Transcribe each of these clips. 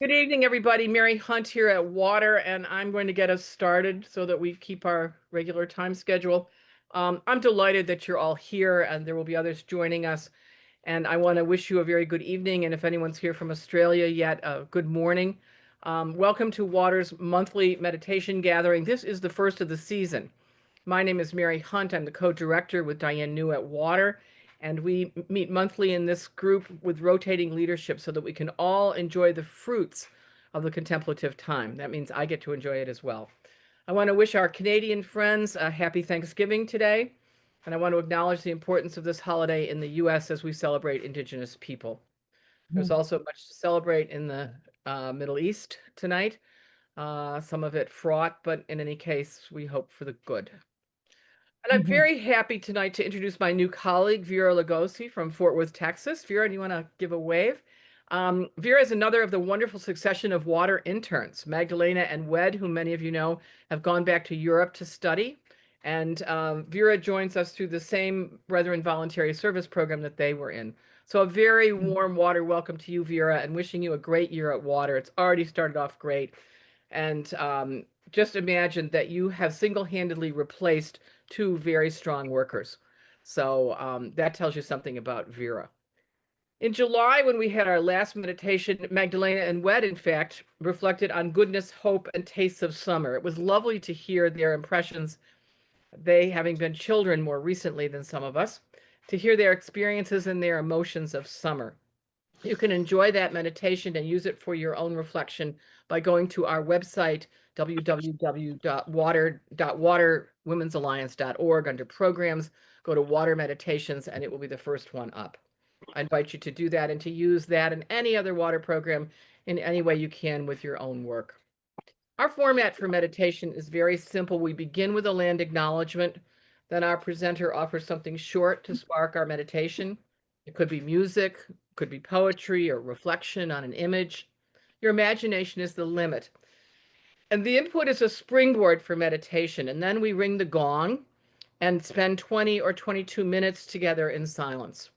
Good evening, everybody. Mary Hunt here at Water, and I'm going to get us started so that we keep our regular time schedule. I'm delighted that you're all here, and there will be others joining us. And I want to wish you a very good evening. And if anyone's here from Australia yet, good morning. Welcome to Water's monthly meditation gathering. This is the first of the season. My name is Mary Hunt. I'm the co-director with Diane New at Water, and we meet monthly in this group with rotating leadership so that we can all enjoy the fruits of the contemplative time. That means I get to enjoy it as well. I want to wish our Canadian friends a happy Thanksgiving today, and I want to acknowledge the importance of this holiday in the U.S. as we celebrate Indigenous people. There's also much to celebrate in the Middle East tonight, some of it fraught, but in any case, we hope for the good. And I'm very happy tonight to introduce my new colleague, Vera Lugosi from Fort Worth, Texas. Vera, do you want to give a wave? Vera is another of the wonderful succession of water interns. Magdalena and Wed, whom many of you know, have gone back to Europe to study. And Vera joins us through the same Brethren Voluntary Service program that they were in. So a very warm water welcome to you, Vera, and wishing you a great year at Water. It's already started off great. And just imagine that you have single-handedly replaced two very strong workers. So that tells you something about Vera. In July, when we had our last meditation, Magdalena and Wed, in fact, reflected on goodness, hope, and tastes of summer. It was lovely to hear their impressions, they having been children more recently than some of us, to hear their experiences and their emotions of summer. You can enjoy that meditation and use it for your own reflection by going to our website, www.waterwomensalliance.org. Under programs, go to Water Meditations, and it will be the first one up. I invite you to do that and to use that and any other water program in any way you can with your own work. Our format for meditation is very simple. We begin with a land acknowledgement. Then our presenter offers something short to spark our meditation. It could be music, could be poetry or reflection on an image. Your imagination is the limit. And the input is a springboard for meditation. And then we ring the gong and spend 20 or 22 minutes together in silence.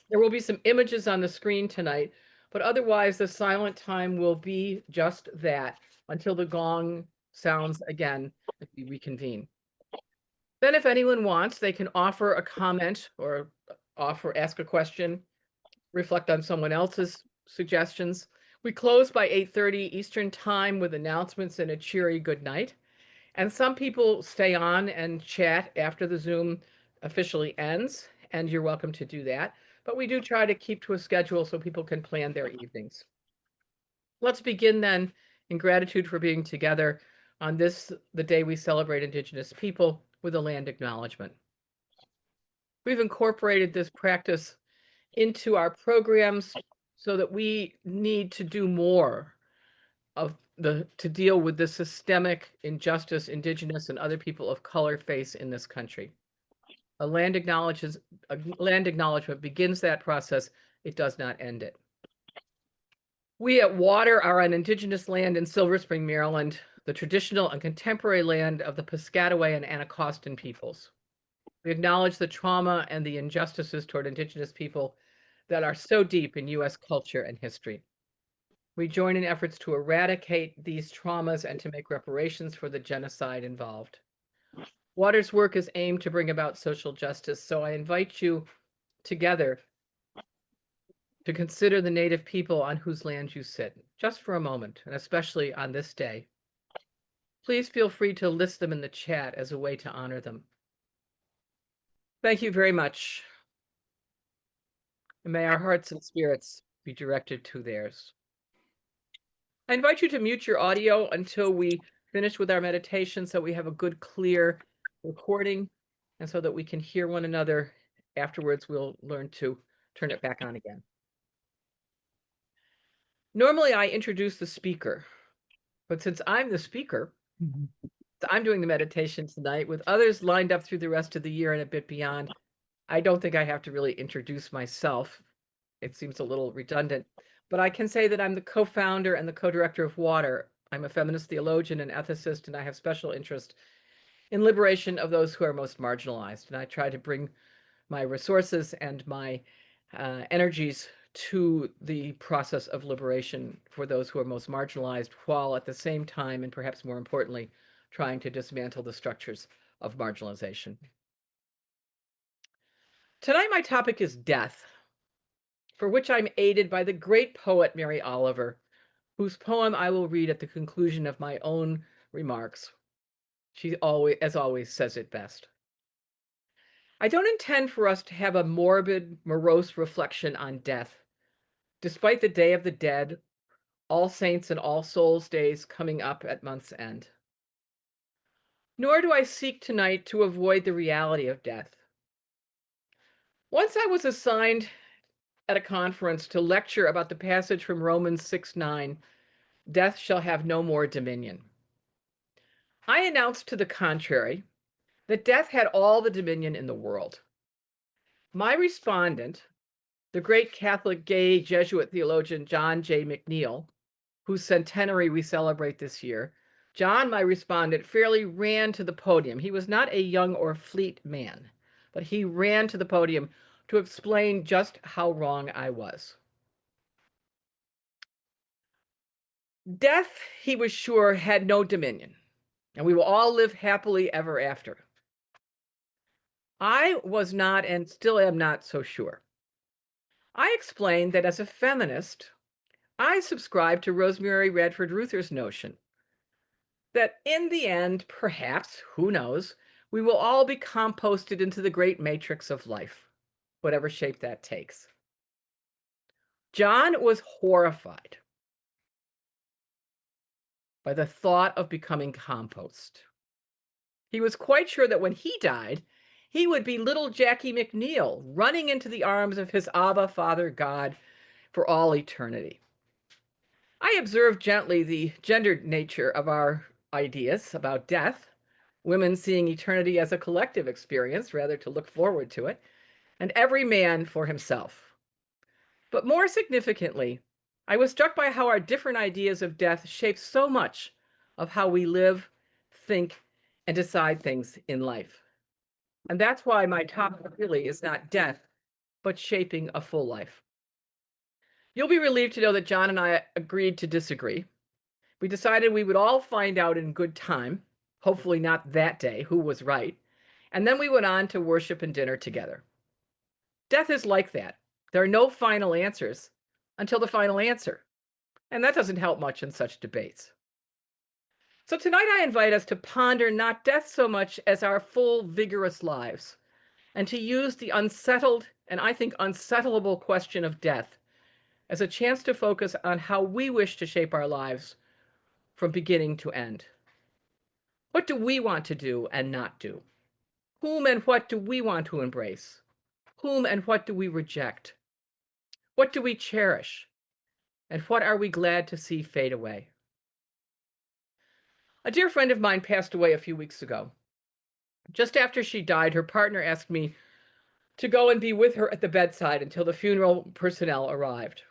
There will be some images on the screen tonight, but otherwise the silent time will be just that until the gong sounds again as we reconvene. Then if anyone wants, they can offer a comment or ask a question, reflect on someone else's suggestions. We close by 8:30 Eastern Time with announcements and a cheery good night. And some people stay on and chat after the Zoom officially ends, and you're welcome to do that. But we do try to keep to a schedule so people can plan their evenings. Let's begin then in gratitude for being together on this, the day we celebrate Indigenous people, with a land acknowledgement. We've incorporated this practice into our programs so that we need to do more to deal with the systemic injustice Indigenous and other people of color face in this country. A land acknowledgement begins that process. It does not end it. We at Water are on Indigenous land in Silver Spring, Maryland, the traditional and contemporary land of the Piscataway and Anacostan peoples. We acknowledge the trauma and the injustices toward Indigenous people that are so deep in U.S. culture and history. We join in efforts to eradicate these traumas and to make reparations for the genocide involved. Water's work is aimed to bring about social justice, so I invite you together to consider the Native people on whose land you sit, just for a moment, and especially on this day. Please feel free to list them in the chat as a way to honor them. Thank you very much. And may our hearts and spirits be directed to theirs. I invite you to mute your audio until we finish with our meditation so we have a good, clear recording and so that we can hear one another. Afterwards, we'll learn to turn it back on again. Normally, I introduce the speaker, but since I'm the speaker, I'm doing the meditation tonight with others lined up through the rest of the year and a bit beyond. I don't think I have to really introduce myself. It seems a little redundant, but I can say that I'm the co-founder and the co-director of Water. I'm a feminist theologian and ethicist, and I have special interest in liberation of those who are most marginalized. And I try to bring my resources and my energies to the process of liberation for those who are most marginalized, while at the same time, and perhaps more importantly, trying to dismantle the structures of marginalization. Tonight, my topic is death, for which I'm aided by the great poet Mary Oliver, whose poem I will read at the conclusion of my own remarks. She always, as always, says it best. I don't intend for us to have a morbid, morose reflection on death, despite the Day of the Dead, All Saints and All Souls days coming up at month's end. Nor do I seek tonight to avoid the reality of death. Once I was assigned at a conference to lecture about the passage from Romans 6:9, death shall have no more dominion. I announced to the contrary that death had all the dominion in the world. My respondent, the great Catholic gay Jesuit theologian John J. McNeill, whose centenary we celebrate this year, John, my respondent, fairly ran to the podium. He was not a young or fleet man, but he ran to the podium to explain just how wrong I was. Death, he was sure, had no dominion, and we will all live happily ever after. I was not, and still am not, so sure. I explained that as a feminist, I subscribe to Rosemary Radford Ruether's notion that in the end, perhaps, who knows, we will all be composted into the great matrix of life, whatever shape that takes. John was horrified by the thought of becoming compost. He was quite sure that when he died, he would be little Jackie McNeill running into the arms of his Abba Father God for all eternity. I observed gently the gendered nature of our ideas about death, women seeing eternity as a collective experience rather to look forward to it, and every man for himself. But more significantly, I was struck by how our different ideas of death shape so much of how we live, think, and decide things in life. And that's why my topic really is not death, but shaping a full life. You'll be relieved to know that John and I agreed to disagree. We decided we would all find out in good time, hopefully not that day, who was right, and then we went on to worship and dinner together. Death is like that. There are no final answers until the final answer, and that doesn't help much in such debates. So tonight I invite us to ponder not death so much as our full, vigorous lives, and to use the unsettled and I think unsettlable question of death as a chance to focus on how we wish to shape our lives from beginning to end. What do we want to do and not do? Whom and what do we want to embrace? Whom and what do we reject? What do we cherish? And what are we glad to see fade away? A dear friend of mine passed away a few weeks ago. Just after she died, her partner asked me to go and be with her at the bedside until the funeral personnel arrived.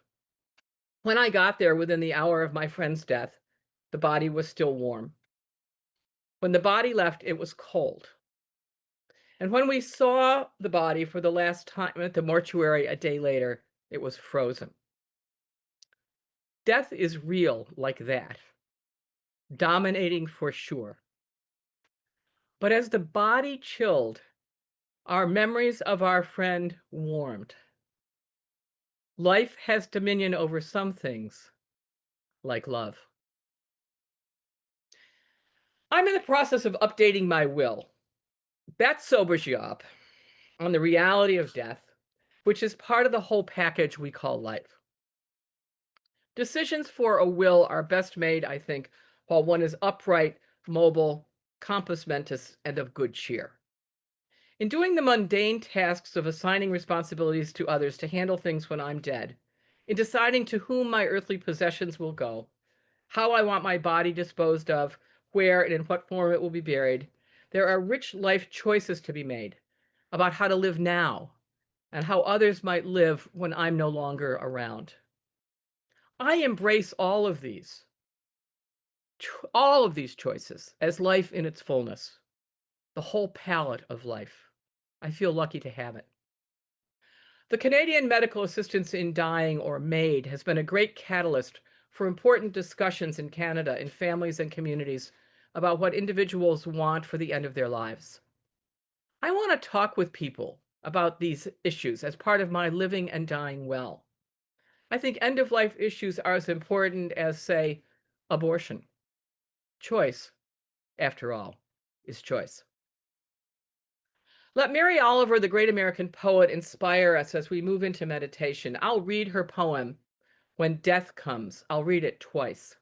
When I got there within the hour of my friend's death, the body was still warm. When the body left, it was cold. And when we saw the body for the last time at the mortuary a day later, it was frozen. Death is real like that, dominating for sure. But as the body chilled, our memories of our friend warmed. Life has dominion over some things, like love. I'm in the process of updating my will. That sobers you up on the reality of death, which is part of the whole package we call life. Decisions for a will are best made, I think, while one is upright, mobile, compos mentis, and of good cheer. In doing the mundane tasks of assigning responsibilities to others to handle things when I'm dead, in deciding to whom my earthly possessions will go, how I want my body disposed of, where and in what form it will be buried, there are rich life choices to be made about how to live now and how others might live when I'm no longer around. I embrace all of these choices as life in its fullness, the whole palette of life. I feel lucky to have it. The Canadian Medical Assistance in Dying, or MAID, has been a great catalyst for important discussions in Canada in families and communities about what individuals want for the end of their lives. I want to talk with people about these issues as part of my living and dying well. I think end of life issues are as important as, say, abortion. Choice, after all, is choice. Let Mary Oliver, the great American poet, inspire us as we move into meditation. I'll read her poem, When Death Comes. I'll read it twice.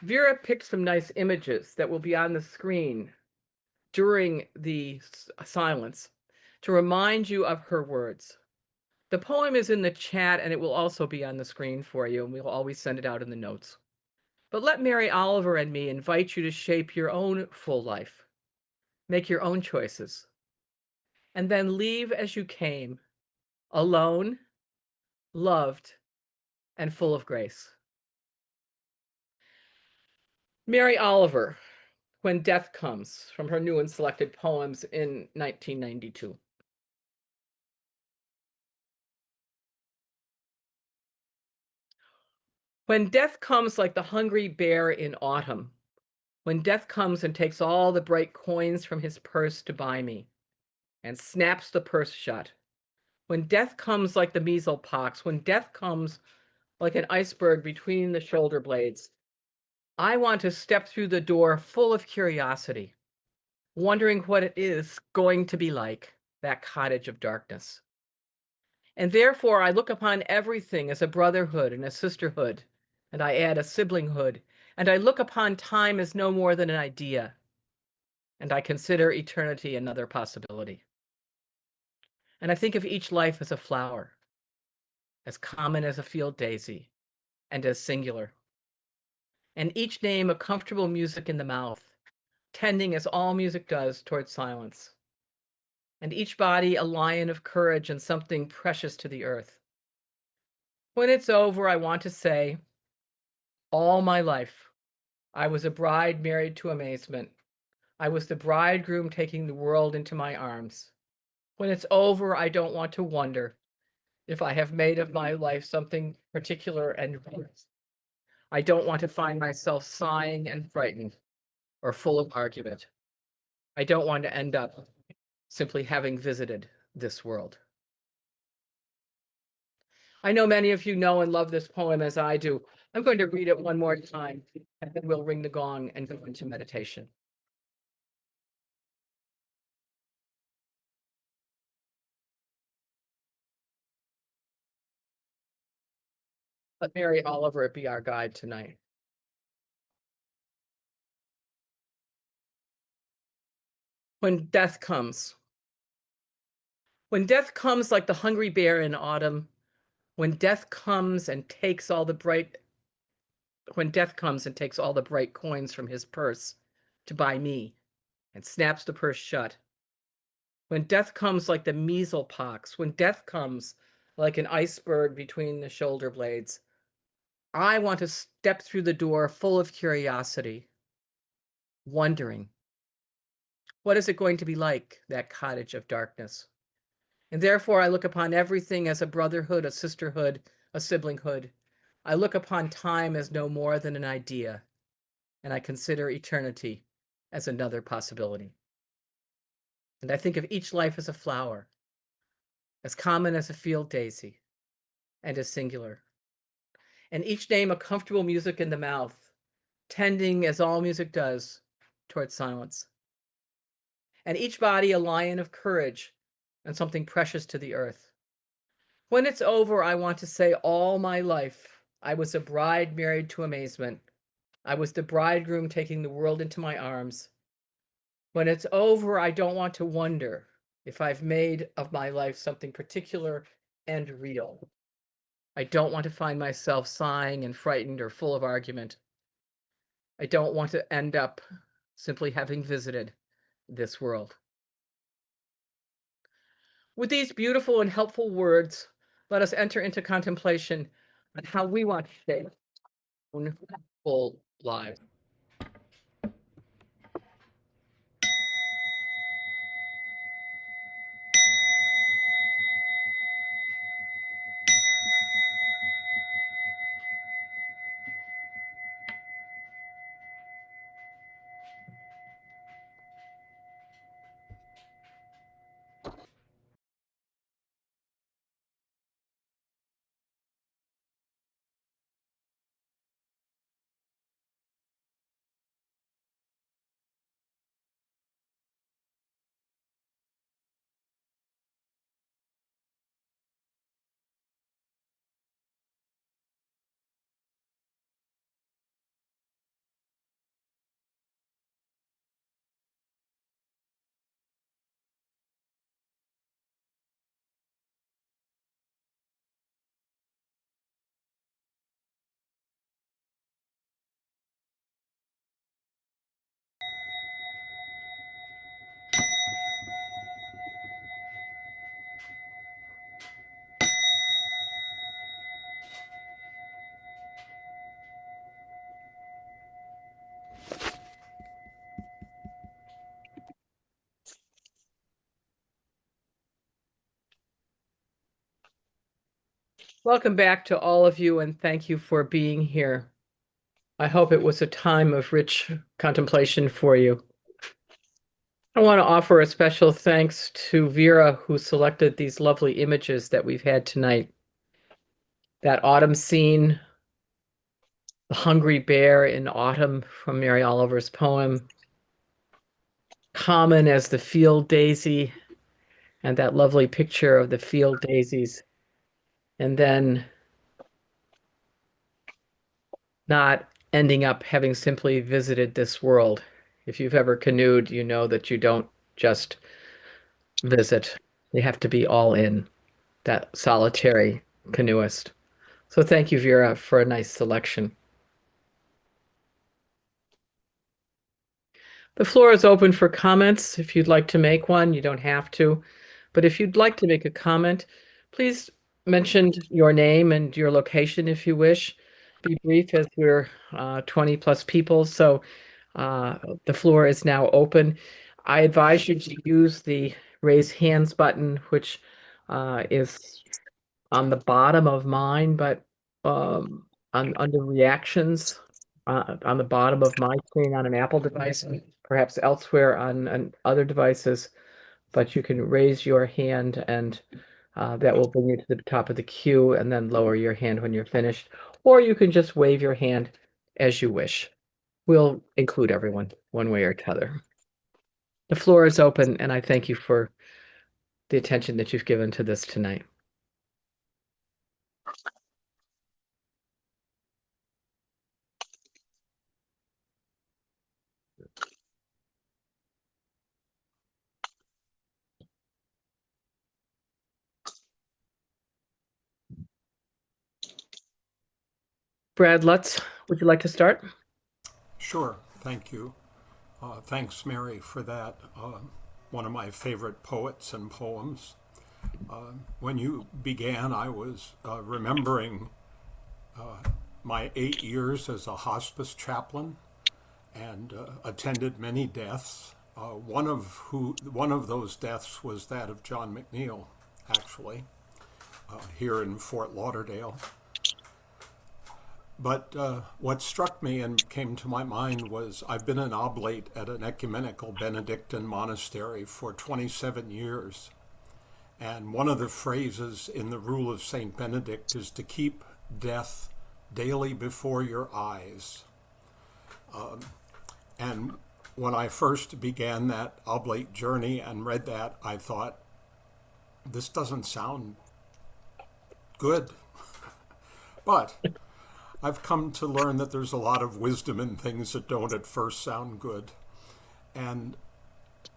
Vera picked some nice images that will be on the screen during the silence to remind you of her words. The poem is in the chat and it will also be on the screen for you, and we'll always send it out in the notes. But let Mary Oliver and me invite you to shape your own full life, make your own choices, and then leave as you came, alone, loved, and full of grace. Mary Oliver, When Death Comes, from her new and selected poems in 1992. When death comes like the hungry bear in autumn, when death comes and takes all the bright coins from his purse to buy me, and snaps the purse shut, when death comes like the measles pox, when death comes like an iceberg between the shoulder blades, I want to step through the door full of curiosity, wondering what it is going to be like, that cottage of darkness. And therefore, I look upon everything as a brotherhood and a sisterhood, and I add a siblinghood, and I look upon time as no more than an idea, and I consider eternity another possibility. And I think of each life as a flower, as common as a field daisy, and as singular, and each name a comfortable music in the mouth, tending as all music does towards silence, and each body a lion of courage and something precious to the earth. When it's over, I want to say, all my life, I was a bride married to amazement. I was the bridegroom taking the world into my arms. When it's over, I don't want to wonder if I have made of my life something particular and real. I don't want to find myself sighing and frightened or full of argument. I don't want to end up simply having visited this world. I know many of you know and love this poem as I do. I'm going to read it one more time, and then we'll ring the gong and go into meditation. Let Mary Oliver be our guide tonight. When death comes. When death comes like the hungry bear in autumn, when death comes and takes all the bright coins from his purse to buy me and snaps the purse shut, when death comes like the measles pox, when death comes like an iceberg between the shoulder blades, I want to step through the door full of curiosity, wondering, what is it going to be like, that cottage of darkness? And therefore, I look upon everything as a brotherhood, a sisterhood, a siblinghood. I look upon time as no more than an idea, and I consider eternity as another possibility. And I think of each life as a flower, as common as a field daisy, and as singular. And each name a comfortable music in the mouth, tending as all music does towards silence. And each body a lion of courage and something precious to the earth. When it's over, I want to say, all my life, I was a bride married to amazement. I was the bridegroom taking the world into my arms. When it's over, I don't want to wonder if I've made of my life something particular and real. I don't want to find myself sighing and frightened or full of argument. I don't want to end up simply having visited this world. With these beautiful and helpful words, let us enter into contemplation on how we want to shape our own full lives. Welcome back to all of you, and thank you for being here. I hope it was a time of rich contemplation for you. I want to offer a special thanks to Vera, who selected these lovely images that we've had tonight. That autumn scene, the hungry bear in autumn from Mary Oliver's poem, common as the field daisy, and that lovely picture of the field daisies. And then not ending up having simply visited this world. If you've ever canoed, you know that you don't just visit. You have to be all in, that solitary canoeist. So thank you, Vera, for a nice selection. The floor is open for comments. If you'd like to make one, you don't have to. But if you'd like to make a comment, please mention your name and your location if you wish. Be brief as we're 20 plus people. So the floor is now open. I advise you to use the raise hands button, which is on the bottom of mine, but under reactions on the bottom of my screen on an Apple device, perhaps elsewhere on other devices. But you can raise your hand and that will bring you to the top of the queue and then lower your hand when you're finished. Or you can just wave your hand as you wish. We'll include everyone one way or t'other. The floor is open, and I thank you for the attention that you've given to this tonight. Brad Lutz, would you like to start? Sure, thank you. Thanks, Mary, for that. One of my favorite poets and poems. When you began, I was remembering my 8 years as a hospice chaplain and attended many deaths. One of those deaths was that of John McNeil, actually, here in Fort Lauderdale. But what struck me and came to my mind was I've been an oblate at an ecumenical Benedictine monastery for 27 years. And one of the phrases in the rule of St. Benedict is to keep death daily before your eyes. And when I first began that oblate journey and read that, I thought, this doesn't sound good. But I've come to learn that there's a lot of wisdom in things that don't at first sound good. And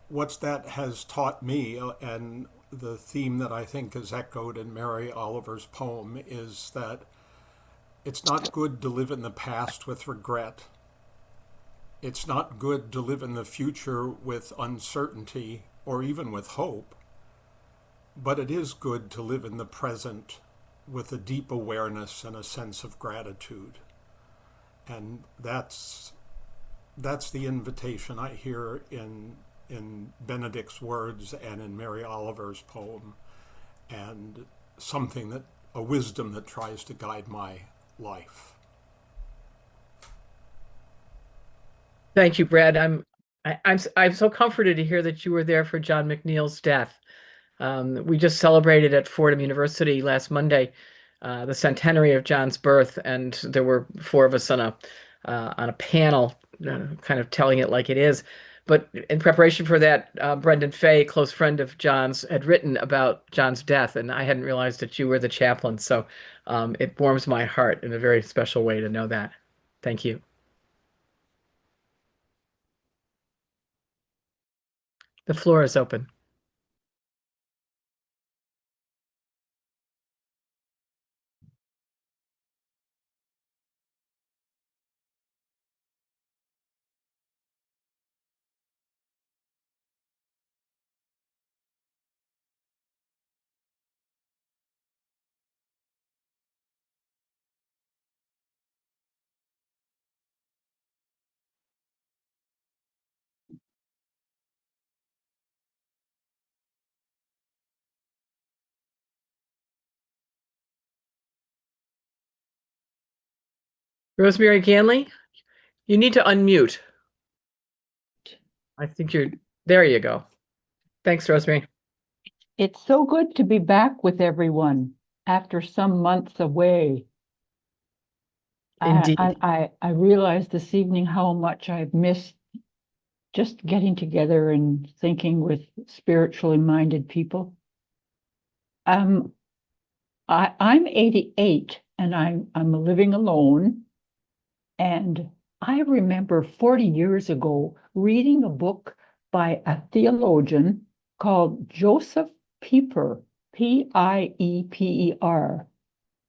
what that has taught me, and the theme that I think is echoed in Mary Oliver's poem, is that it's not good to live in the past with regret. It's not good to live in the future with uncertainty or even with hope. But it is good to live in the present with a deep awareness and a sense of gratitude. And that's the invitation I hear in Benedict's words and in Mary Oliver's poem, and a wisdom that tries to guide my life. Thank you, Brad. I'm so comforted to hear that you were there for John McNeil's death. We just celebrated at Fordham University last Monday the centenary of John's birth, and there were four of us on a panel, kind of telling it like it is. But in preparation for that, Brendan Fay, close friend of John's, had written about John's death, and I hadn't realized that you were the chaplain. So it warms my heart in a very special way to know that. Thank you. The floor is open. Rosemary Ganley, you need to unmute. I think there you go. Thanks, Rosemary. It's so good to be back with everyone after some months away. Indeed. I realized this evening how much I've missed just getting together and thinking with spiritually minded people. I'm 88 and I'm living alone. And I remember 40 years ago reading a book by a theologian called Joseph Pieper, Pieper,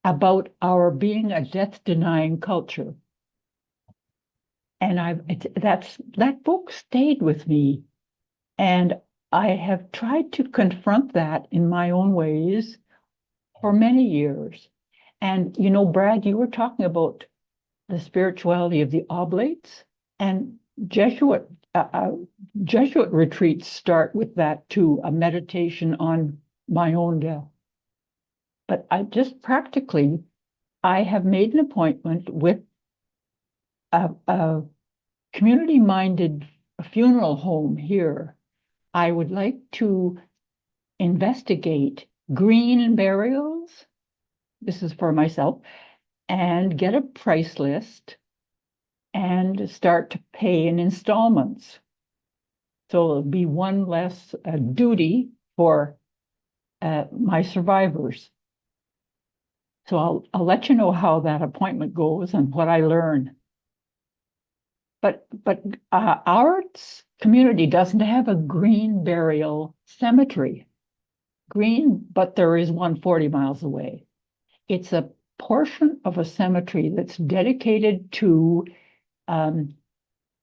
about our being a death-denying culture. And that book stayed with me. And I have tried to confront that in my own ways for many years. And, Brad, you were talking about the spirituality of the oblates, and Jesuit retreats start with that too, a meditation on my own death. But I have made an appointment with a community-minded funeral home here. I would like to investigate green burials. This is for myself, and get a price list and start to pay in installments. So it'll be one less duty for my survivors. So I'll let you know how that appointment goes and what I learn. But our community doesn't have a green burial cemetery. Green, but there is one 40 miles away. It's a portion of a cemetery that's dedicated to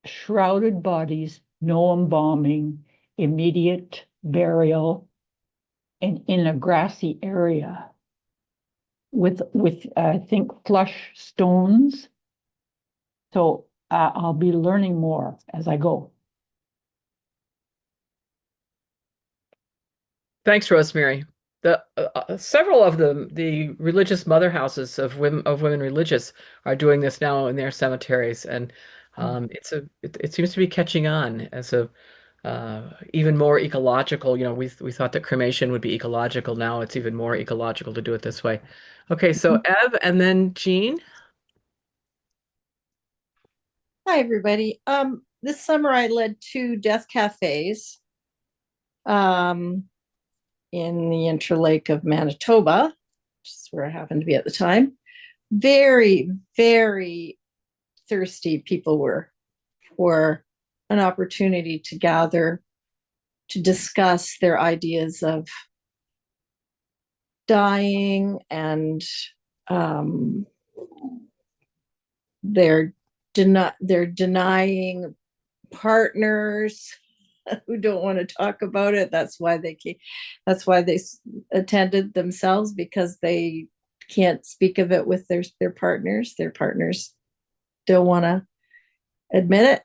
shrouded bodies, no embalming, immediate burial, and in a grassy area with I think flush stones. So I'll be learning more as I go. Thanks, Rosemary. The several of the religious mother houses of women religious are doing this now in their cemeteries, and it seems to be catching on as a even more ecological. We thought that cremation would be ecological. Now it's even more ecological to do it this way. Okay, so Ev and then Jean. Hi, everybody. This summer I led 2 death cafes in the Interlake of Manitoba, which is where I happened to be at the time. Very, very thirsty people were for an opportunity to gather to discuss their ideas of dying, and they're denying partners who don't want to talk about it. That's why they attended themselves, because they can't speak of it with their partners. Their partners don't want to admit it.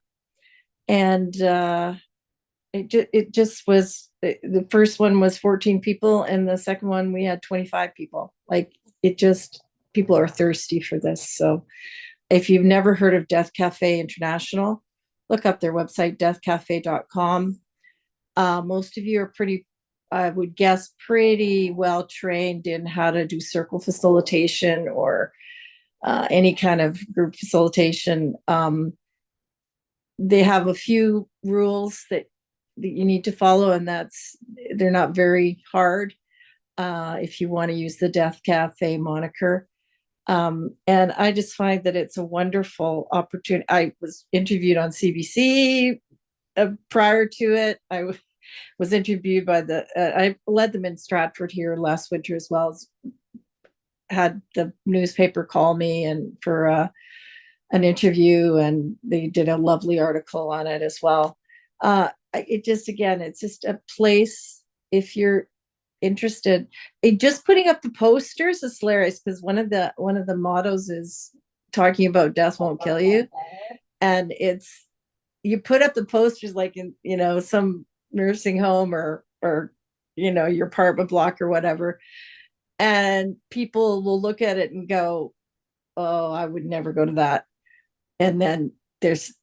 And it just was, the first one was 14 people, and the second one we had 25 people. Like, people are thirsty for this. So if you've never heard of Death Cafe International, look up their website, deathcafe.com. Most of you are I would guess, pretty well trained in how to do circle facilitation or any kind of group facilitation. They have a few rules that you need to follow, and they're not very hard if you want to use the Death Cafe moniker. And I just find that it's a wonderful opportunity. I was interviewed on CBC prior to it. I was interviewed by I led them in Stratford here last winter, as well as had the newspaper call me and for an interview, and they did a lovely article on it as well. It's just a place, if you're interested. Just putting up the posters is hilarious, because one of the mottos is talking about death won't kill you, and you put up the posters like in some nursing home or your apartment block or whatever, and people will look at it and go, oh, I would never go to that. And then there's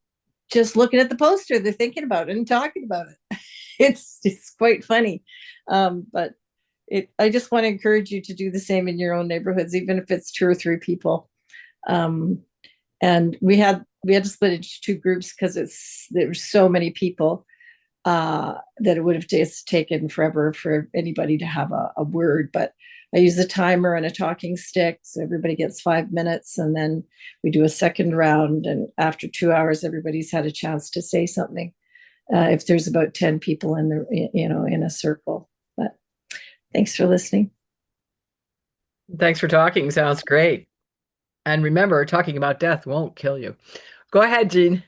just looking at the poster, they're thinking about it and talking about it. It's quite funny. But I just want to encourage you to do the same in your own neighborhoods, even if it's 2 or 3 people. And we had to split into 2 groups because there were so many people that it would have just taken forever for anybody to have a word. But I use a timer and a talking stick, so everybody gets 5 minutes, and then we do a second round. And after 2 hours, everybody's had a chance to say something. If there's about 10 people in a circle. But thanks for listening. Thanks for talking. Sounds great. And remember, talking about death won't kill you. Go ahead, Jean.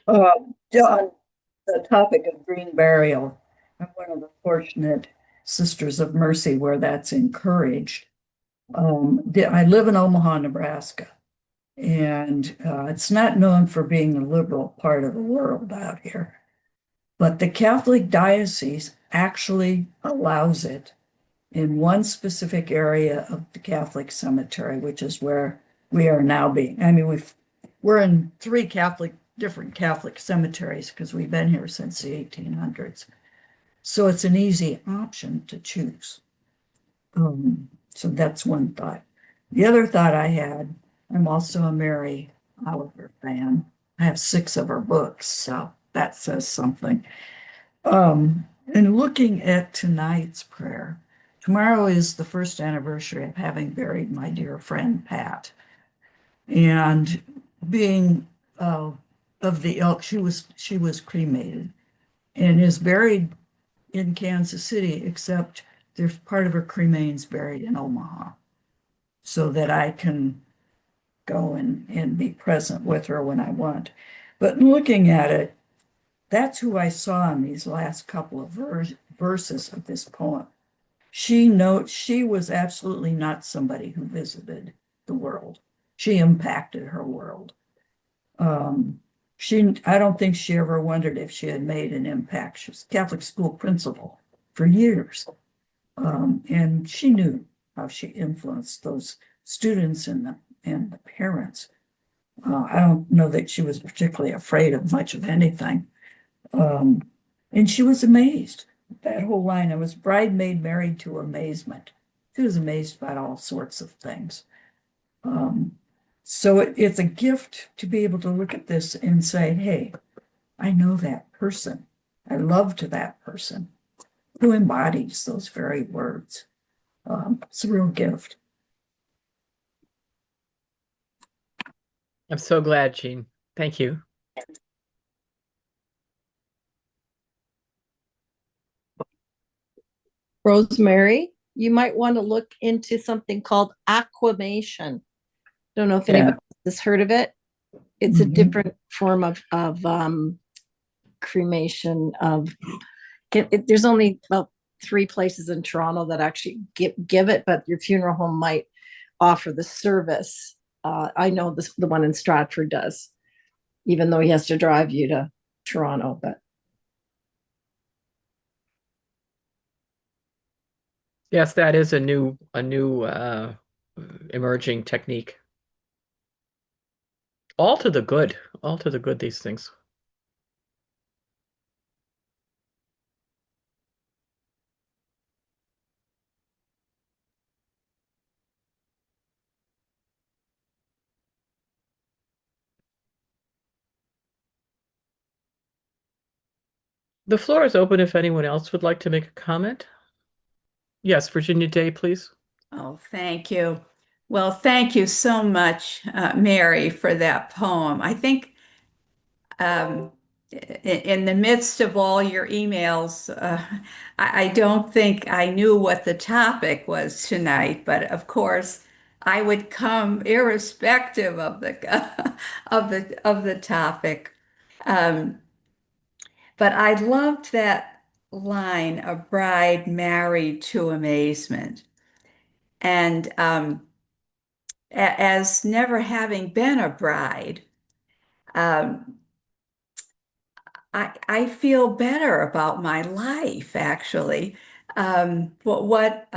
On the topic of green burial, I'm one of the fortunate Sisters of Mercy where that's encouraged. I live in Omaha, Nebraska, and it's not known for being the liberal part of the world out here. But the Catholic diocese actually allows it in one specific area of the Catholic cemetery, which is where we are now being. I mean, we're in 3 different Catholic cemeteries because we've been here since the 1800s. So it's an easy option to choose. So that's one thought. The other thought I had, I'm also a Mary Oliver fan. I have 6 of her books, so that says something. And looking at tonight's prayer, tomorrow is the 1st anniversary of having buried my dear friend Pat. And being of the ilk, she was cremated and is buried in Kansas City, except there's part of her cremains buried in Omaha, so that I can go and be present with her when I want. But looking at it, that's who I saw in these last couple of verses of this poem. She was absolutely not somebody who visited the world. She impacted her world. I don't think she ever wondered if she had made an impact. She was a Catholic school principal for years. And she knew how she influenced those students and the parents. I don't know that she was particularly afraid of much of anything. And she was amazed. That whole line, I was bridesmaid married to amazement. She was amazed by all sorts of things. So it's a gift to be able to look at this and say, hey, I know that person. I loved that person who embodies those very words. It's a real gift. I'm so glad, Jean. Thank you. Rosemary, you might want to look into something called aquamation. Don't know if anybody has heard of it. It's a different form of cremation. There's only about 3 places in Toronto that actually give it, but your funeral home might offer the service. I know the one in Stratford does, even though he has to drive you to Toronto. But yes, that is a new emerging technique. All to the good, these things. The floor is open if anyone else would like to make a comment. Yes, Virginia Day, please. Oh, thank you. Well, thank you so much, Mary, for that poem. I think in the midst of all your emails, I don't think I knew what the topic was tonight, but of course, I would come irrespective of the of the topic. But I loved that line, a bride married to amazement. And as never having been a bride, um, I feel better about my life, actually. What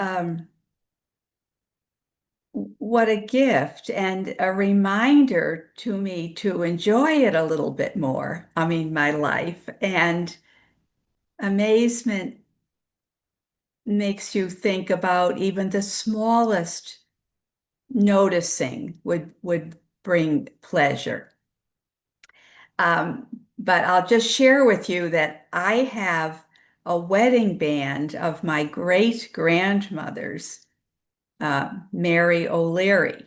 what a gift and a reminder to me to enjoy it a little bit more. I mean, my life and amazement makes you think about even the smallest noticing would bring pleasure. Um, but I'll just share with you that I have a wedding band of my great grandmother's, Mary O'Leary.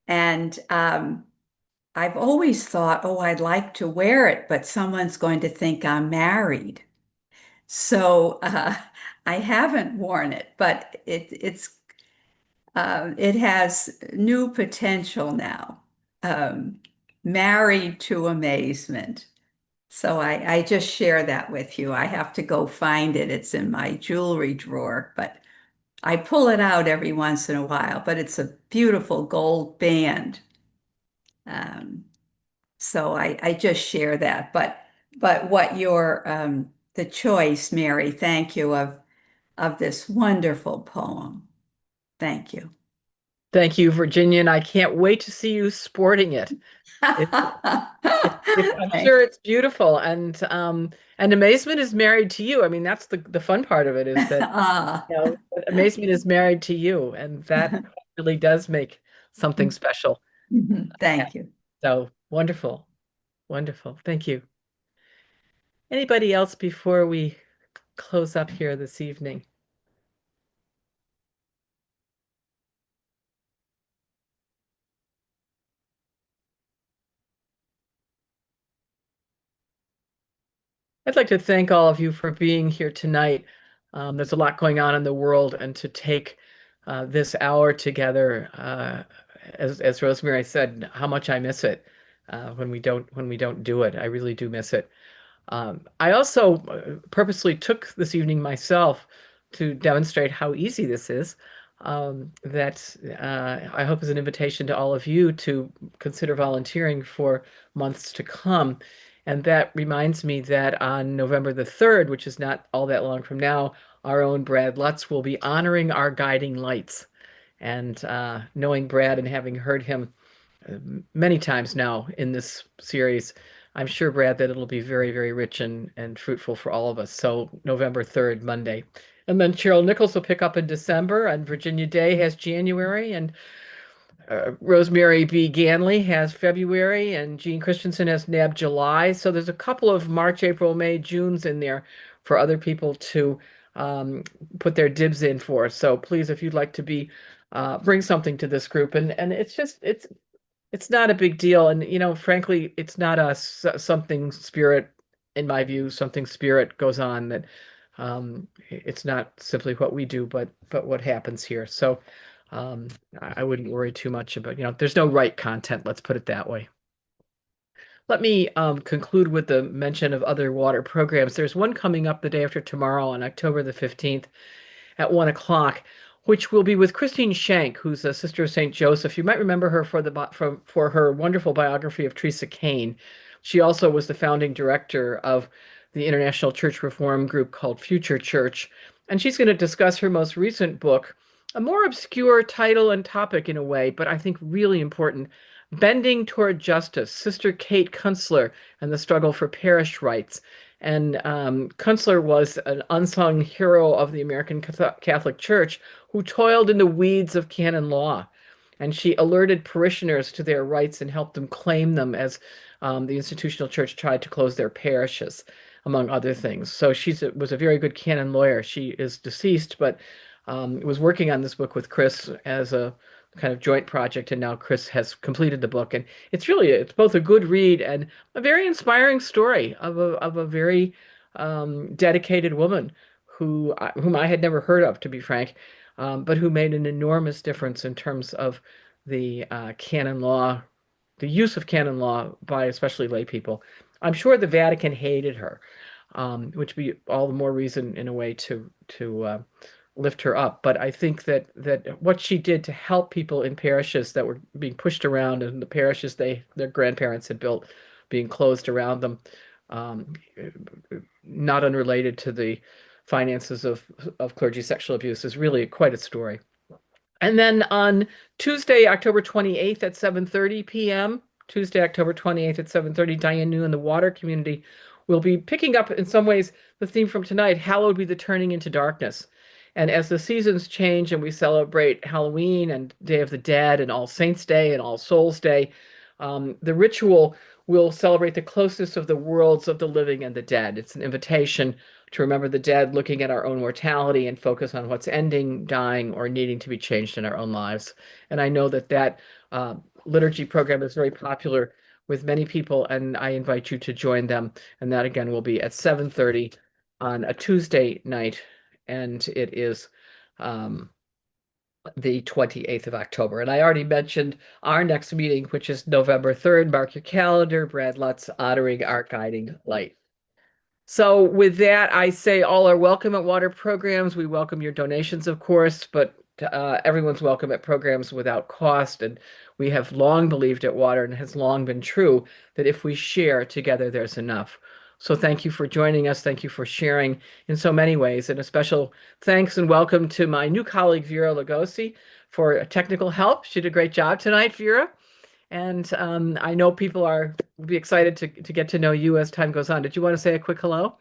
And I've always thought, oh, I'd like to wear it, but someone's going to think I'm married. So I haven't worn it, but it has new potential now. Um, Married to amazement. So I just share that with you. I have to go find it. It's in my jewelry drawer, but I pull it out every once in a while. But it's a beautiful gold band. Um, so I just share that. But what your the choice, Mary, thank you of this wonderful poem. Thank you. Thank you, Virginia, and I can't wait to see you sporting it. It, I'm Thank sure it's beautiful, and amazement is married to you. I mean, that's the fun part of it is that Ah, amazement is married to you, and that really does make something special. thank you. So wonderful, wonderful. Thank you. Anybody else before we close up here this evening? I'd like to thank all of you for being here tonight. There's a lot going on in the world, and to take this hour together, as Rosemary said, how much I miss it when we don't do it. I really do miss it. I also purposely took this evening myself to demonstrate how easy this is. That I hope is an invitation to all of you to consider volunteering for months to come. And that reminds me that on November the 3rd, which is not all that long from now, our own Brad Lutz will be honoring our guiding lights. And knowing Brad and having heard him many times now in this series, I'm sure, Brad, that it'll be very, very rich and fruitful for all of us. So November 3rd, Monday. And then Cheryl Nichols will pick up in December, and Virginia Day has January, and Rosemary B. Ganley has February, and Jean Christensen has NAB July. So there's a couple of March, April, May, Junes in there for other people to put their dibs in for. So please, if you'd like to be bring something to this group, and it's not a big deal. And, frankly, it's not something spirit, in my view, something spirit goes on that it's not simply what we do, but what happens here. So I wouldn't worry too much about, there's no right content. Let's put it that way. Let me conclude with the mention of other water programs. There's one coming up the day after tomorrow on October the 15th at 1 o'clock, which will be with Christine Schenk, who's a sister of St. Joseph. You might remember her for her wonderful biography of Teresa Kane. She also was the founding director of the international church reform group called Future Church. And she's going to discuss her most recent book, a more obscure title and topic in a way, but I think really important, Bending Toward Justice, Sister Kate Kunstler and the Struggle for Parish Rights. And Kunstler was an unsung hero of the American Catholic Church who toiled in the weeds of canon law. And she alerted parishioners to their rights and helped them claim them as the institutional church tried to close their parishes, among other things. So she was a very good canon lawyer. She is deceased, but was working on this book with Chris as a kind of joint project, and now Chris has completed the book. And it's both a good read and a very inspiring story of a very dedicated woman whom I had never heard of, to be frank, but who made an enormous difference in terms of the canon law, the use of canon law by especially lay people. I'm sure the Vatican hated her, which would be all the more reason in a way to lift her up. But I think that what she did to help people in parishes that were being pushed around, and the parishes their grandparents had built being closed around them, um, not unrelated to the finances of clergy sexual abuse, is really quite a story. And then on Tuesday, October 28th at 7:30 p.m., Tuesday, October 28th at 7:30, Diane New and the Water Community will be picking up in some ways the theme from tonight, Hallowed be the Turning into Darkness. And as the seasons change and we celebrate Halloween and Day of the Dead and All Saints Day and All Souls Day, the ritual will celebrate the closeness of the worlds of the living and the dead. It's an invitation to remember the dead, looking at our own mortality and focus on what's ending, dying, or needing to be changed in our own lives. And I know that that liturgy program is very popular with many people, and I invite you to join them. And that again will be at 7:30 on a Tuesday night, and it is the 28th of October. And I already mentioned our next meeting, which is November 3rd. Mark your calendar. Brad Lutz, Honoring Our Guiding Light. So with that, I say all are welcome at water programs. We welcome your donations, of course, but everyone's welcome at programs without cost. And we have long believed at Water, and it has long been true, that if we share together, there's enough. So thank you for joining us. Thank you for sharing in so many ways. And a special thanks and welcome to my new colleague, Vera Lugosi, for technical help. She did a great job tonight, Vera. And I know people will be excited to get to know you as time goes on. Did you want to say a quick hello?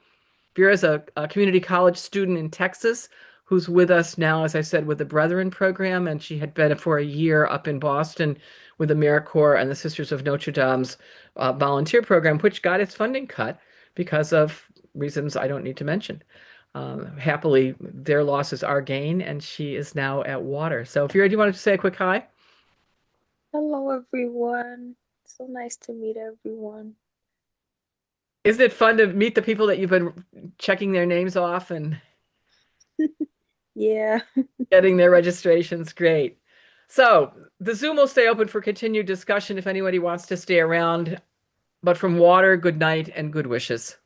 Vera's a community college student in Texas who's with us now, as I said, with the Brethren program, and she had been for a year up in Boston with the AmeriCorps and the Sisters of Notre Dame's volunteer program, which got its funding cut because of reasons I don't need to mention. Happily, their loss is our gain, and she is now at Water. So Vera, do you want to say a quick hi? Hello, everyone. So nice to meet everyone. Isn't it fun to meet the people that you've been checking their names off and Yeah. getting their registrations? Great. So the Zoom will stay open for continued discussion if anybody wants to stay around. But from Water, good night and good wishes.